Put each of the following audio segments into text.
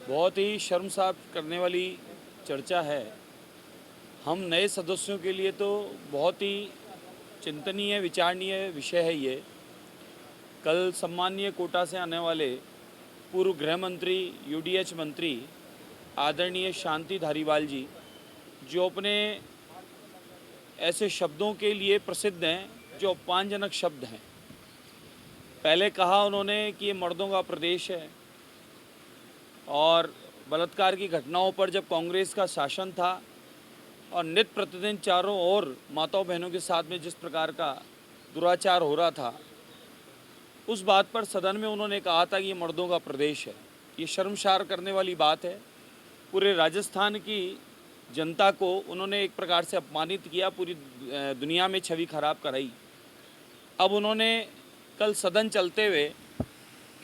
बहुत ही शर्मसार करने वाली चर्चा है। हम नए सदस्यों के लिए तो बहुत ही चिंतनीय विचारणीय विषय है ये। कल सम्मानीय कोटा से आने वाले पूर्व गृह मंत्री यूडीएच मंत्री आदरणीय शांति धारीवाल जी, जो अपने ऐसे शब्दों के लिए प्रसिद्ध हैं जो अपमानजनक शब्द हैं। पहले कहा उन्होंने कि ये मर्दों का प्रदेश है और बलात्कार की घटनाओं पर जब कांग्रेस का शासन था और नित्य प्रतिदिन चारों ओर माताओं बहनों के साथ में जिस प्रकार का दुराचार हो रहा था, उस बात पर सदन में उन्होंने कहा था कि ये मर्दों का प्रदेश है। ये शर्मसार करने वाली बात है। पूरे राजस्थान की जनता को उन्होंने एक प्रकार से अपमानित किया, पूरी दुनिया में छवि खराब कराई। अब उन्होंने कल सदन चलते हुए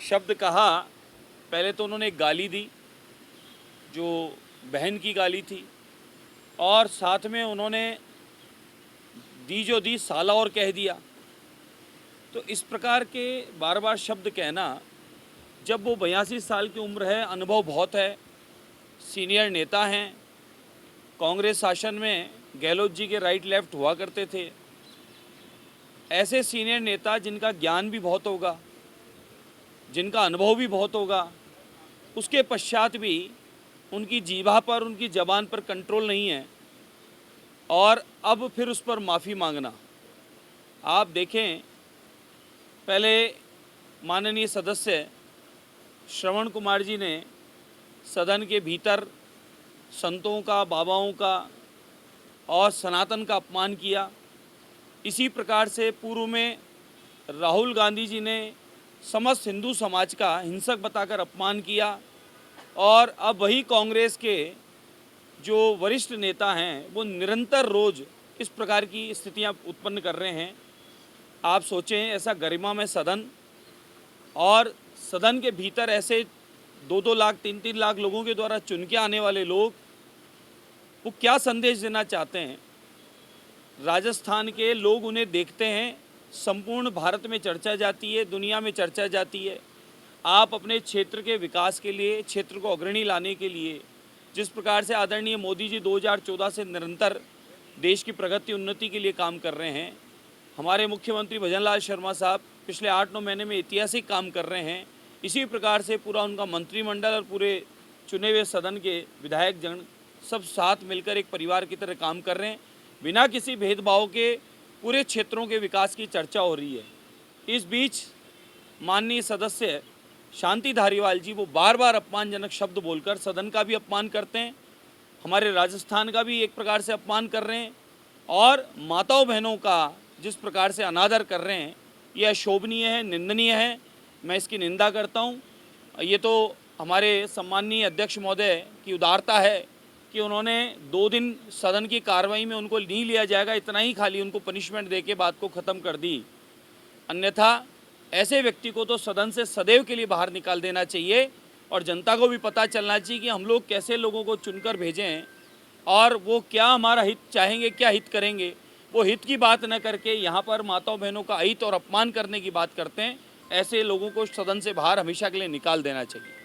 शब्द कहा। पहले तो उन्होंने एक गाली दी जो बहन की गाली थी, और साथ में उन्होंने दी साला और कह दिया। तो इस प्रकार के बार बार शब्द कहना, जब वो 82 साल की उम्र है, अनुभव बहुत है, सीनियर नेता हैं, कांग्रेस शासन में गहलोत जी के राइट लेफ्ट हुआ करते थे। ऐसे सीनियर नेता जिनका ज्ञान भी बहुत होगा, जिनका अनुभव भी बहुत होगा, उसके पश्चात भी उनकी जीभा पर, उनकी ज़बान पर कंट्रोल नहीं है, और अब फिर उस पर माफ़ी मांगना। आप देखें, पहले माननीय सदस्य श्रवण कुमार जी ने सदन के भीतर संतों का, बाबाओं का और सनातन का अपमान किया। इसी प्रकार से पूर्व में राहुल गांधी जी ने समस्त हिंदू समाज का हिंसक बताकर अपमान किया, और अब वही कांग्रेस के जो वरिष्ठ नेता हैं वो निरंतर रोज़ इस प्रकार की स्थितियां उत्पन्न कर रहे हैं। आप सोचें, ऐसा गरिमामय सदन, और सदन के भीतर ऐसे 2-2 लाख 3-3 लाख लोगों के द्वारा चुन के आने वाले लोग, वो क्या संदेश देना चाहते हैं? राजस्थान के लोग उन्हें देखते हैं, संपूर्ण भारत में चर्चा जाती है, दुनिया में चर्चा जाती है। आप अपने क्षेत्र के विकास के लिए, क्षेत्र को अग्रणी लाने के लिए जिस प्रकार से आदरणीय मोदी जी 2014 से निरंतर देश की प्रगति उन्नति के लिए काम कर रहे हैं, हमारे मुख्यमंत्री भजनलाल शर्मा साहब पिछले 8-9 महीने में ऐतिहासिक काम कर रहे हैं। इसी प्रकार से पूरा उनका मंत्रिमंडल और पूरे चुने हुए सदन के विधायक जन सब साथ मिलकर एक परिवार की तरह काम कर रहे हैं। बिना किसी भेदभाव के पूरे क्षेत्रों के विकास की चर्चा हो रही है। इस बीच माननीय सदस्य शांति धारीवाल जी वो बार बार अपमानजनक शब्द बोलकर सदन का भी अपमान करते हैं, हमारे राजस्थान का भी एक प्रकार से अपमान कर रहे हैं, और माताओं बहनों का जिस प्रकार से अनादर कर रहे हैं, यह अशोभनीय है, निंदनीय है। मैं इसकी निंदा करता हूँ। ये तो हमारे सम्माननीय अध्यक्ष महोदय की उदारता है कि उन्होंने 2 दिन सदन की कार्रवाई में उनको नहीं लिया जाएगा, इतना ही खाली उनको पनिशमेंट दे के बात को ख़त्म कर दी। अन्यथा ऐसे व्यक्ति को तो सदन से सदैव के लिए बाहर निकाल देना चाहिए, और जनता को भी पता चलना चाहिए कि हम लोग कैसे लोगों को चुनकर भेजे हैं और वो क्या हमारा हित चाहेंगे, क्या हित करेंगे। वो हित की बात न करके यहाँ पर माताओं बहनों का अहित और अपमान करने की बात करते हैं। ऐसे लोगों को सदन से बाहर हमेशा के लिए निकाल देना चाहिए।